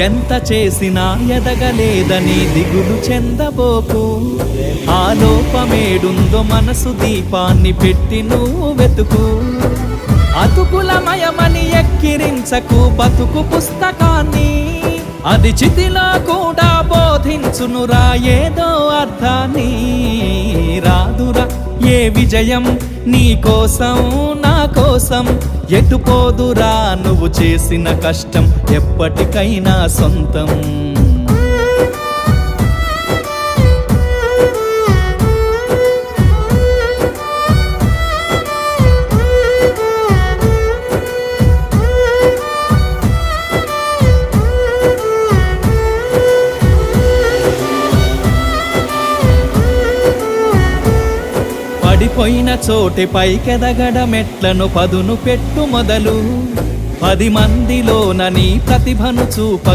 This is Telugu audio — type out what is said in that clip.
ఎంత చేసినా ఎదగలేదని దిగులు చెందబోకు. ఆ లోపమేడుందో మనసు దీపాన్ని పెట్టి నువ్వు వెతుకు. అతుకులమయమని ఎక్కిరించకు బతుకు పుస్తకాన్ని, అది చితిలో కూడా బోధించునురా ఏదో అర్థాన్ని. రాదురా ఏ విజయం నీ కోసం నా కోసం, ఎటుపోదురా నువ్వు చేసిన కష్టం ఎప్పటికైనా సొంతం. పడిపోయిన చోటే పైకెదగడమెట్లను పదును పెట్టు మొదలు. 10 మందిలోన నీ ప్రతిభను చూప